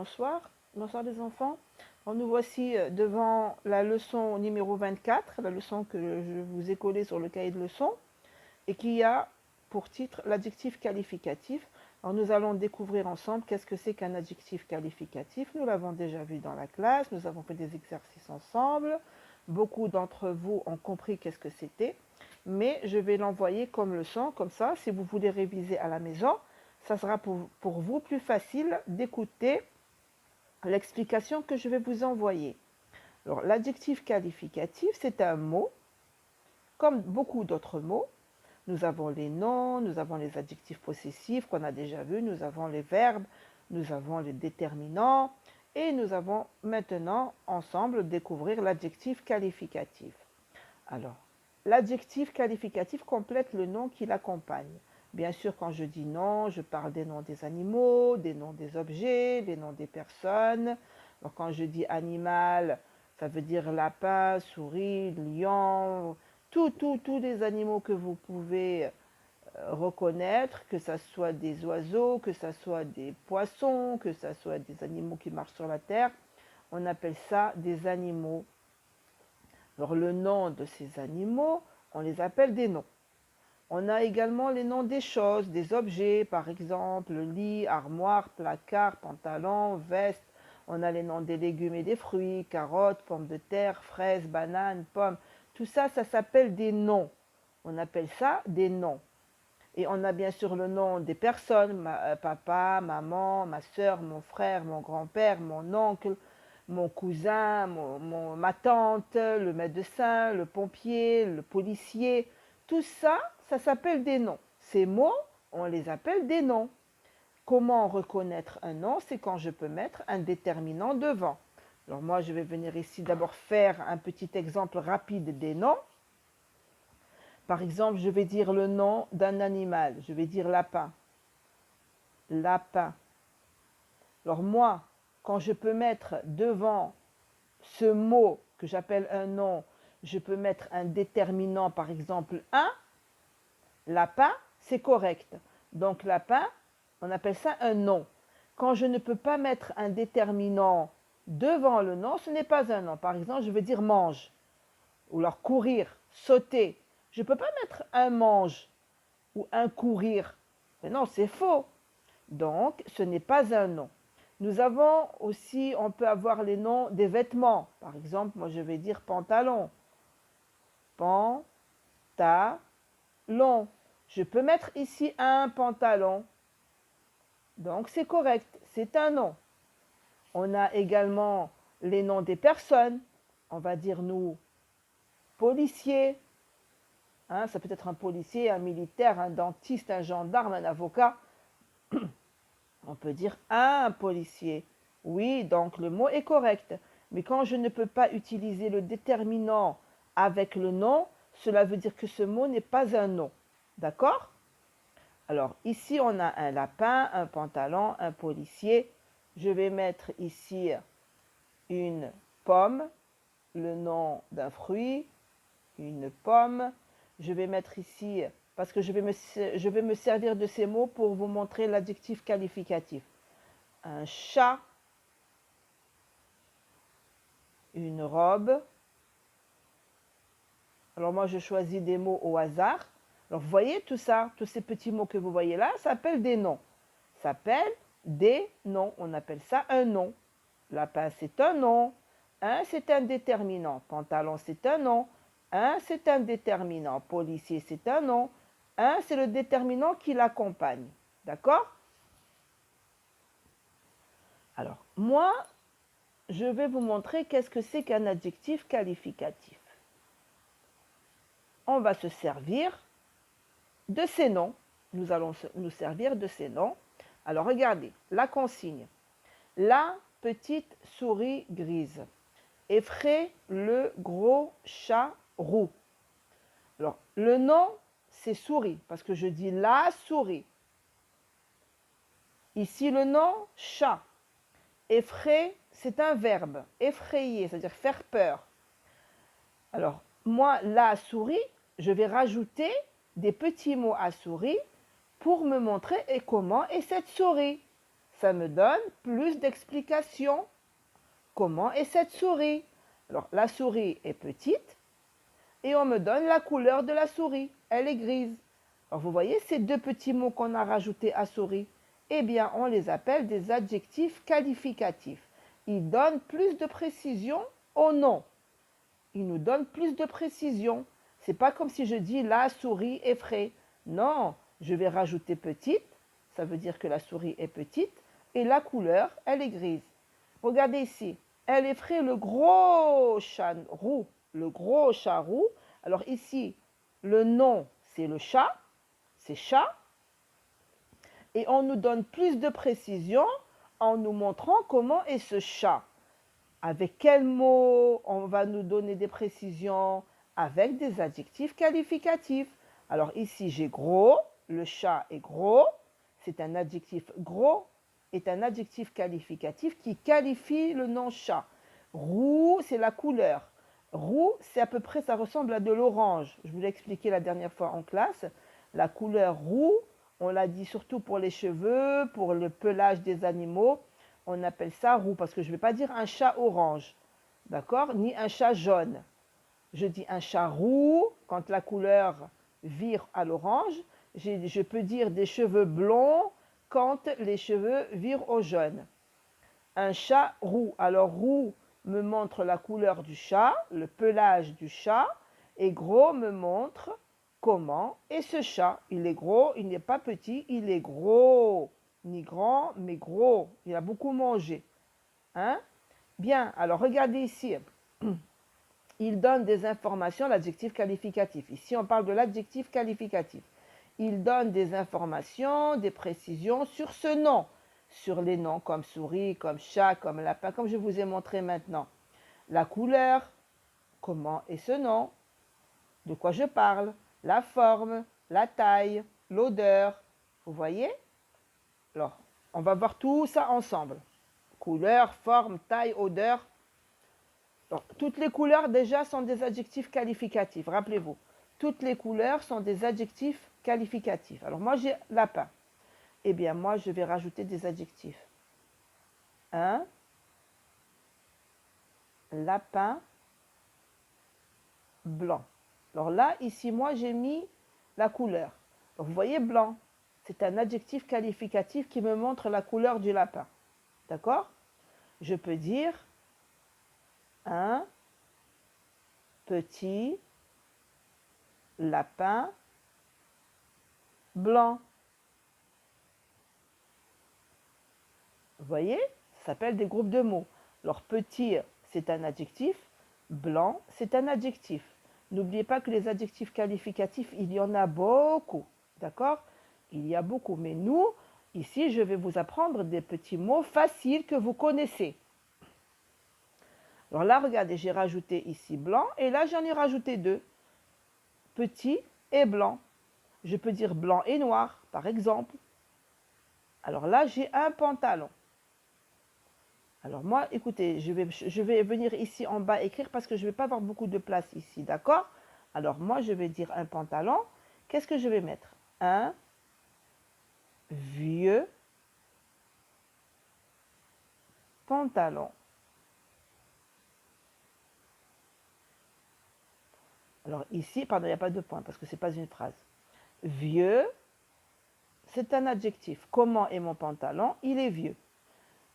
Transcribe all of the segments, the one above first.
Bonsoir, bonsoir les enfants. Alors, nous voici devant la leçon numéro 24, la leçon que je vous ai collée sur le cahier de leçons et qui a pour titre l'adjectif qualificatif. Alors nous allons découvrir ensemble qu'est-ce que c'est qu'un adjectif qualificatif. Nous l'avons déjà vu dans la classe, nous avons fait des exercices ensemble. Beaucoup d'entre vous ont compris qu'est-ce que c'était, mais je vais l'envoyer comme leçon, comme ça, si vous voulez réviser à la maison, ça sera pour vous plus facile d'écouter l'explication que je vais vous envoyer. Alors, l'adjectif qualificatif, c'est un mot, comme beaucoup d'autres mots. Nous avons les noms, nous avons les adjectifs possessifs qu'on a déjà vus, nous avons les verbes, nous avons les déterminants, et nous allons maintenant ensemble découvrir l'adjectif qualificatif. Alors, l'adjectif qualificatif complète le nom qui l'accompagne. Bien sûr, quand je dis nom, je parle des noms des animaux, des noms des objets, des noms des personnes. Alors, quand je dis animal, ça veut dire lapin, souris, lion, tous les animaux que vous pouvez reconnaître, que ce soit des oiseaux, que ce soit des poissons, que ce soit des animaux qui marchent sur la terre, on appelle ça des animaux. Alors le nom de ces animaux, on les appelle des noms. On a également les noms des choses, des objets, par exemple lit, armoire, placard, pantalon, veste. On a les noms des légumes et des fruits, carottes, pommes de terre, fraises, bananes, pommes. Tout ça, ça s'appelle des noms. On appelle ça des noms. Et on a bien sûr le nom des personnes, papa, maman, ma soeur, mon frère, mon grand-père, mon oncle, mon cousin, ma tante, le médecin, le pompier, le policier. Tout ça, ça s'appelle des noms. Ces mots, on les appelle des noms. Comment reconnaître un nom? C'est quand je peux mettre un déterminant devant. Alors moi, je vais venir ici d'abord faire un petit exemple rapide des noms. Par exemple, je vais dire le nom d'un animal. Je vais dire lapin. Lapin. Alors moi, quand je peux mettre devant ce mot que j'appelle un nom, je peux mettre un déterminant, par exemple un. Lapin, c'est correct. Donc lapin, on appelle ça un nom. Quand je ne peux pas mettre un déterminant devant le nom, ce n'est pas un nom. Par exemple, je veux dire mange, ou alors courir, sauter. Je ne peux pas mettre un mange ou un courir. Mais non, c'est faux. Donc, ce n'est pas un nom. Nous avons aussi, on peut avoir les noms des vêtements. Par exemple, moi je vais dire pantalon. Pantalon. Je peux mettre ici un pantalon. Donc c'est correct, c'est un nom. On a également les noms des personnes. On va dire nous, policiers. Hein, ça peut être un policier, un militaire, un dentiste, un gendarme, un avocat. On peut dire un policier. Oui, donc le mot est correct. Mais quand je ne peux pas utiliser le déterminant avec le nom, cela veut dire que ce mot n'est pas un nom. D'accord? Alors ici, on a un lapin, un pantalon, un policier. Je vais mettre ici une pomme, le nom d'un fruit, une pomme. Je vais mettre ici, parce que je vais me servir de ces mots pour vous montrer l'adjectif qualificatif. Un chat, une robe. Alors moi, je choisis des mots au hasard. Alors vous voyez tout ça, tous ces petits mots que vous voyez là, s'appellent des noms. S'appellent des noms. On appelle ça un nom. Lapin, c'est un nom. Un, c'est un déterminant. Pantalon, c'est un nom. Un, c'est un déterminant. Policier, c'est un nom. Un, c'est le déterminant qui l'accompagne. D'accord? Alors, moi, je vais vous montrer qu'est-ce que c'est qu'un adjectif qualificatif. On va se servir de ces noms. Nous allons nous servir de ces noms. Alors, regardez, la consigne. La petite souris grise effraie le gros chat roux. Alors, le nom, c'est souris, parce que je dis la souris. Ici, le nom, chat. Effraie, c'est un verbe. Effrayer, c'est-à-dire faire peur. Alors, moi, la souris, je vais rajouter des petits mots à souris pour me montrer comment est cette souris. ça me donne plus d'explications. Comment est cette souris? Alors, la souris est petite et on me donne la couleur de la souris. Elle est grise. Alors, vous voyez ces deux petits mots qu'on a rajoutés à souris? Eh bien, on les appelle des adjectifs qualificatifs. Ils donnent plus de précision au nom. Ils nous donnent plus de précision. C'est pas comme si je dis la souris est frais. Non, je vais rajouter petite. Ça veut dire que la souris est petite. Et la couleur, elle est grise. Regardez ici. Elle effraie le gros chat roux. Le gros chat roux. Alors ici, le nom, c'est le chat. C'est chat. Et on nous donne plus de précision en nous montrant comment est ce chat. Avec quels mots on va nous donner des précisions? Avec des adjectifs qualificatifs. Alors ici, j'ai gros. Le chat est gros. C'est un adjectif gros est un adjectif qualificatif qui qualifie le nom chat. Roux, c'est la couleur. Roux, c'est à peu près, ça ressemble à de l'orange. Je vous l'ai expliqué la dernière fois en classe. La couleur roux, on l'a dit surtout pour les cheveux, pour le pelage des animaux. On appelle ça roux parce que je ne vais pas dire un chat orange, d'accord? Ni un chat jaune. Je dis un chat roux quand la couleur vire à l'orange. Je peux dire des cheveux blonds quand les cheveux virent au jaune. Un chat roux. Alors roux me montre la couleur du chat, le pelage du chat, et gros me montre comment est ce chat. Il est gros, il n'est pas petit, il est gros. Ni grand, mais gros. Il a beaucoup mangé. Hein? Bien, alors regardez ici. Il donne des informations, l'adjectif qualificatif. Ici, on parle de l'adjectif qualificatif. Il donne des informations, des précisions sur ce nom, sur les noms comme souris, comme chat, comme lapin, comme je vous ai montré maintenant. La couleur, comment est ce nom, de quoi je parle, la forme, la taille, l'odeur. Vous voyez? Alors, on va voir tout ça ensemble. Couleur, forme, taille, odeur. Alors, toutes les couleurs déjà sont des adjectifs qualificatifs, rappelez-vous. Toutes les couleurs sont des adjectifs qualificatifs. Alors moi j'ai lapin. Eh bien moi je vais rajouter des adjectifs. Un lapin blanc. Alors là, ici, moi j'ai mis la couleur. Donc vous voyez blanc, c'est un adjectif qualificatif qui me montre la couleur du lapin. D'accord? Je peux dire un petit lapin blanc. Vous voyez? Ça s'appelle des groupes de mots. Alors petit, c'est un adjectif. Blanc, c'est un adjectif. N'oubliez pas que les adjectifs qualificatifs, il y en a beaucoup. D'accord? Il y a beaucoup. Mais nous, ici, je vais vous apprendre des petits mots faciles que vous connaissez. Alors là, regardez, j'ai rajouté ici blanc et là, j'en ai rajouté deux. Petit et blanc. Je peux dire blanc et noir, par exemple. Alors là, j'ai un pantalon. Alors moi, écoutez, je vais venir ici en bas écrire parce que je ne vais pas avoir beaucoup de place ici, d'accord? Alors moi, je vais dire un pantalon. Qu'est-ce que je vais mettre? Un vieux pantalon. Alors ici, pardon, il n'y a pas de point parce que ce n'est pas une phrase. Vieux, c'est un adjectif. Comment est mon pantalon? Il est vieux.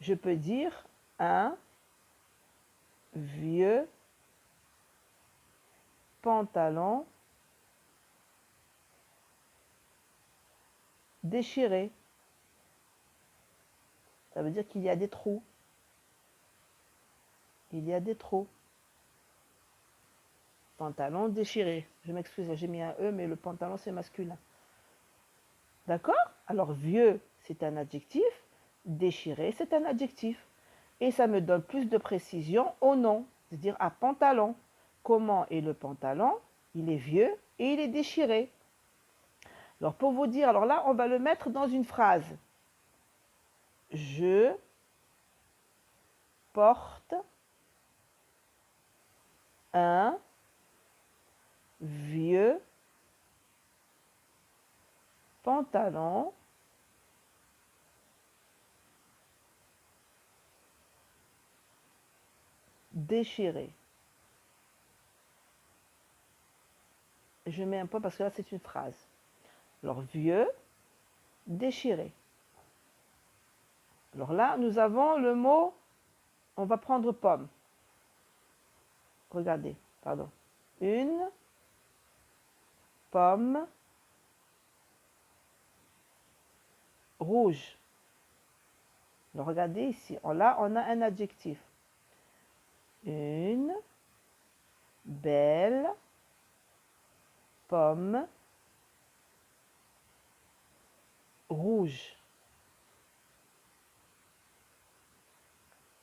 Je peux dire un vieux pantalon déchiré. Ça veut dire qu'il y a des trous. Il y a des trous. Pantalon déchiré. Je m'excuse, j'ai mis un E, mais le pantalon, c'est masculin. D'accord? Alors, vieux, c'est un adjectif. Déchiré, c'est un adjectif. Et ça me donne plus de précision au nom, c'est-à-dire à pantalon. Comment est le pantalon? Il est vieux et il est déchiré. Alors, pour vous dire, alors là, on va le mettre dans une phrase. Je porte un vieux pantalon déchiré. Je mets un point parce que là, c'est une phrase. Alors, vieux, déchiré. Alors là, nous avons le mot, on va prendre pomme. Regardez, pardon. Une pomme rouge. Alors regardez ici, là on a un adjectif. Une belle pomme rouge.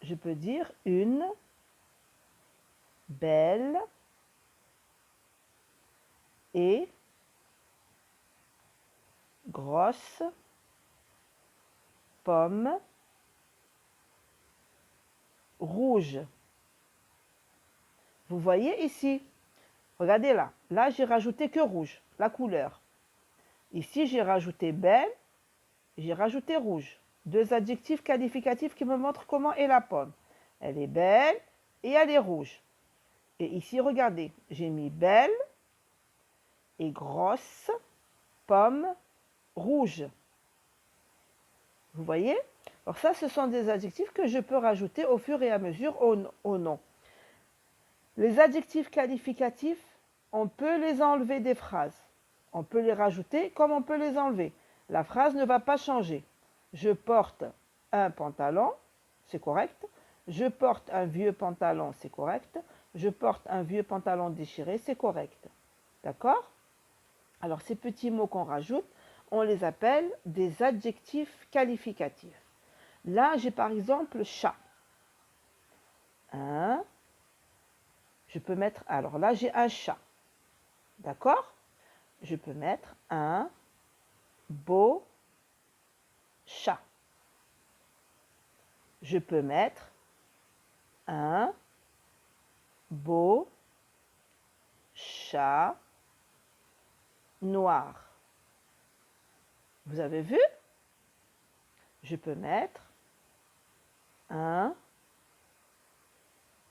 Je peux dire une belle et grosse pomme rouge. Vous voyez ici, regardez là. Là, j'ai rajouté que rouge, la couleur. Ici, j'ai rajouté belle, j'ai rajouté rouge. Deux adjectifs qualificatifs qui me montrent comment est la pomme. Elle est belle et elle est rouge. Et ici, regardez, j'ai mis belle et grosse pomme rouge. Vous voyez? Alors ça, ce sont des adjectifs que je peux rajouter au fur et à mesure au nom. Les adjectifs qualificatifs, on peut les enlever des phrases. On peut les rajouter comme on peut les enlever. La phrase ne va pas changer. Je porte un pantalon, c'est correct. Je porte un vieux pantalon, c'est correct. Je porte un vieux pantalon déchiré, c'est correct. D'accord? Alors ces petits mots qu'on rajoute, on les appelle des adjectifs qualificatifs. Là, j'ai par exemple chat. Je peux mettre, alors là, j'ai un chat. D'accord? Je peux mettre un beau chat. Je peux mettre un beau chat noir. Vous avez vu? Je peux mettre un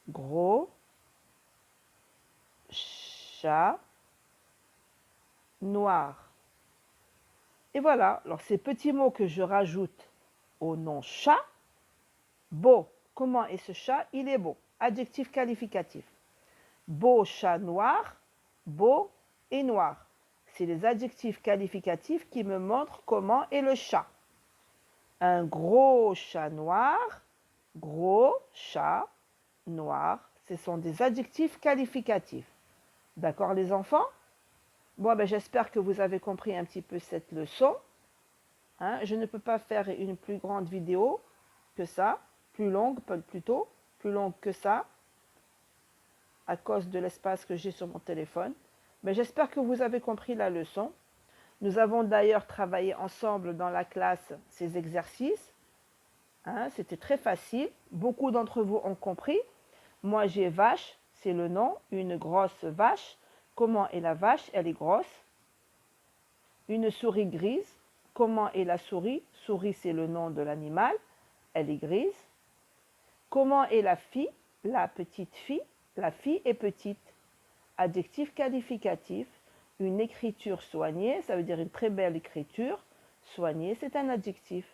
gros chat noir. Et voilà, alors ces petits mots que je rajoute au nom chat, beau. Comment est ce chat? Il est beau. Adjectif qualificatif. Beau chat noir, beau et noir. C'est les adjectifs qualificatifs qui me montrent comment est le chat. Un gros chat noir, gros chat noir. Ce sont des adjectifs qualificatifs. D'accord les enfants? Bon, ben, j'espère que vous avez compris un petit peu cette leçon. Je ne peux pas faire une plus grande vidéo que ça, plus longue plutôt, plus longue que ça, à cause de l'espace que j'ai sur mon téléphone. Mais j'espère que vous avez compris la leçon. Nous avons d'ailleurs travaillé ensemble dans la classe ces exercices. C'était très facile. Beaucoup d'entre vous ont compris. Moi, j'ai vache, c'est le nom, une grosse vache. Comment est la vache? Elle est grosse. Une souris grise. Comment est la souris? Souris, c'est le nom de l'animal. Elle est grise. Comment est la fille? La petite fille. La fille est petite. Adjectif qualificatif. Une écriture soignée, ça veut dire une très belle écriture. Soignée, c'est un adjectif.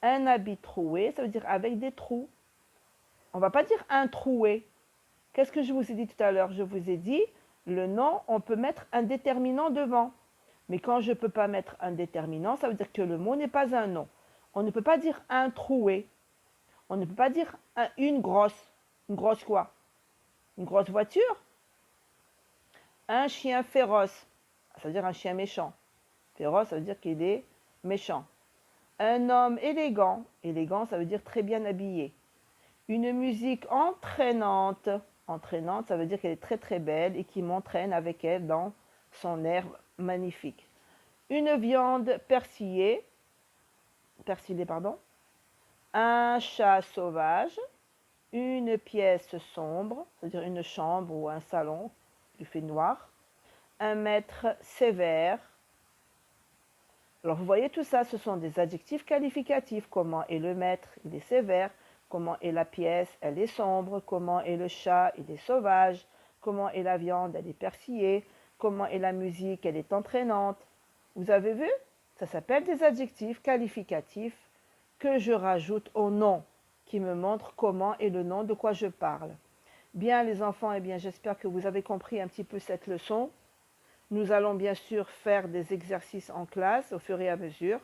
Un habit troué, ça veut dire avec des trous. On ne va pas dire un troué. Qu'est-ce que je vous ai dit tout à l'heure? Je vous ai dit, le nom, on peut mettre un déterminant devant. Mais quand je ne peux pas mettre un déterminant, ça veut dire que le mot n'est pas un nom. On ne peut pas dire un troué. On ne peut pas dire une grosse. Une grosse quoi? Une grosse voiture? Un chien féroce. Ça veut dire un chien méchant. Féroce, ça veut dire qu'il est méchant. Un homme élégant. Élégant, ça veut dire très bien habillé. Une musique entraînante. Entraînante, ça veut dire qu'elle est très très belle et qui m'entraîne avec elle dans son air magnifique. Une viande persillée. Persillée, pardon. Un chat sauvage. Une pièce sombre, c'est-à-dire une chambre ou un salon, il fait noir. Un maître sévère. Alors vous voyez tout ça, ce sont des adjectifs qualificatifs. Comment est le maître? Il est sévère. Comment est la pièce, elle est sombre. Comment est le chat, il est sauvage. Comment est la viande, elle est persillée. Comment est la musique, elle est entraînante. Vous avez vu? Ça s'appelle des adjectifs qualificatifs que je rajoute au nom, qui me montre comment est le nom de quoi je parle. Bien les enfants, eh bien j'espère que vous avez compris un petit peu cette leçon. Nous allons bien sûr faire des exercices en classe au fur et à mesure.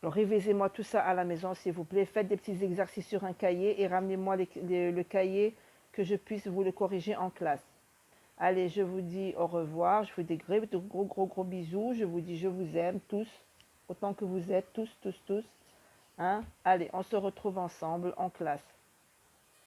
Alors révisez-moi tout ça à la maison s'il vous plaît. Faites des petits exercices sur un cahier et ramenez-moi le cahier que je puisse vous le corriger en classe. Allez, je vous dis au revoir. Je vous dis de gros bisous. Je vous dis je vous aime tous, autant que vous êtes, tous. Hein? Allez, on se retrouve ensemble en classe.